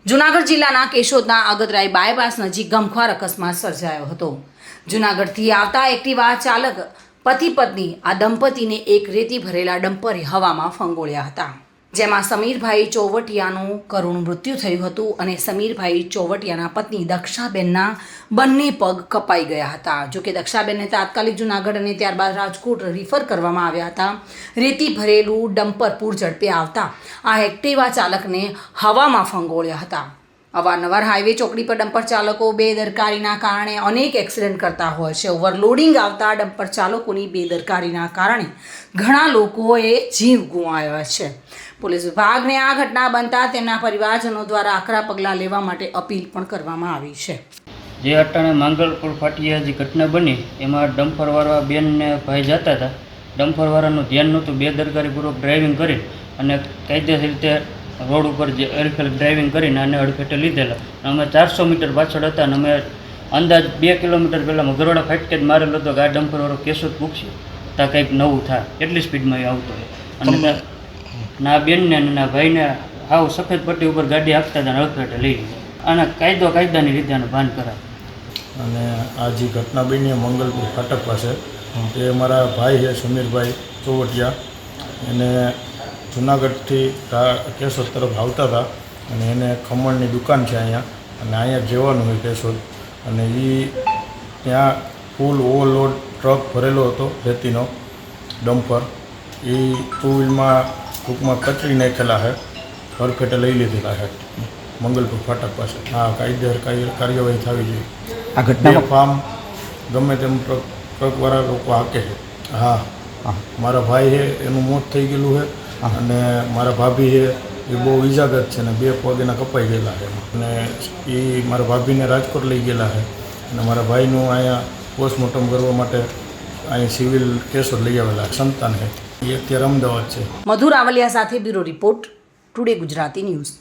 જૂનાગઢ જિલ્લાના કેશોદના આગતરાય બાયપાસ નજીક ગમખ્વાર અકસ્માત સર્જાયો હતો। જૂનાગઢથી આવતા એક્ટિવા ચાલક પતિ પત્ની આ દંપતીને એક રેતી ભરેલા ડમ્પરે હવામાં ફંગોળ્યા હતા, જેમાં સમીરભાઈ ચોવટિયાનું કરુણ મૃત્યુ થયું હતું અને સમીરભાઈ ચોવટિયાના પત્ની દક્ષાબેનના બંને પગ કપાઈ ગયા હતા। જોકે દક્ષાબેનને તાત્કાલિક જૂનાગઢ અને ત્યારબાદ રાજકોટ રિફર કરવામાં આવ્યા હતા। રેતી ભરેલું ડમ્પર પૂર ઝડપે આવતા આ એક્ટિવા ચાલકને હવામાં ફંગોળ્યા હતા। અવારનવાર હાઈવે ચોકડી પર ડમ્પર ચાલકો બેદરકારીના કારણે અનેક એક્સિડન્ટ કરતા હોય છે। ઓવરલોડિંગ આવતા ડમ્પર ચાલકોની બેદરકારીના કારણે ઘણા લોકોએ જીવ ગુમાવ્યા છે। પોલીસ વિભાગને આ ઘટના બનતા તેમના પરિવારજનો દ્વારા આકરા પગલાં લેવા માટે અપીલ પણ કરવામાં આવી છે। જે અટાણે માંગલપુર ફાટિયા જે ઘટના બની એમાં ડમ્પરવાળા બેનને ભાઈ જતા હતા। ડમ્પરવાળાનું ધ્યાન નહોતું, બેદરકારીપૂર્વક ડ્રાઇવિંગ કરી અને કાયદેસર રીતે રોડ ઉપર જે અડફેટે ડ્રાઇવિંગ કરીને અને અડફેટે લીધેલા। અમે 400 મીટર પાછળ હતા અને અમે અંદાજ 2 કિલોમીટર પહેલાં મગરવાડા ફાટકે જ મારેલો હતો કે આ ડમ્પરવાળો કેશોદ પૂછશે ત્યાં કંઈક નવું થાય, એટલી સ્પીડમાં એ આવતો હોય અને ના બેનને અને ના ભાઈને હાવ સફેદ પટ્ટી ઉપર ગાડી હાંકતા હતા અને અડફેટે લઈ લીધી। આના કાયદાની રીતે આનું ભાન કરાવે। અને આ જે ઘટના બની મંગલપુર ફાટક પાસે, એ મારા ભાઈ છે સમીરભાઈ ચોવટિયા, એને જૂનાગઢથી કેશોદ તરફ આવતા હતા અને એને ખમણની દુકાન છે અહીંયા, અને અહીંયા જવાનું હોય કેશોદ, અને એ ત્યાં ફૂલ ઓવરલોડ ટ્રક ભરેલો હતો રેતીનો ડમ્પર, એ ટુ વ્હીલમાં ટૂંકમાં કચરી નાખેલા છે, અડફેટે લઈ લીધેલા છે મંગલપુર ફાટક પાસે। હા, કાયદેસર કાર્યવાહી થવી જોઈએ। આ ઘટનામાં ફાર્મ ગમે તેમ ટ્રકવાળા લોકો હાકે છે। હા, મારા ભાઈ છે એનું મોત થઈ ગયેલું છે અને મારા ભાભી છે એ બહુ ઈજાગ્રસ્ત છે અને 2 પગ એના કપાઈ ગયેલા છે અને એ મારા ભાભીને રાજકોટ લઈ ગયેલા છે અને મારા ભાઈનું અહીંયા પોસ્ટમોર્ટમ કરવા માટે અહીં સિવિલ કેશોદ લઈ આવેલા સંતાન છે, એ અત્યારે અમદાવાદ છે। મધુર આવલિયા સાથે bureau report, today Gujarati news.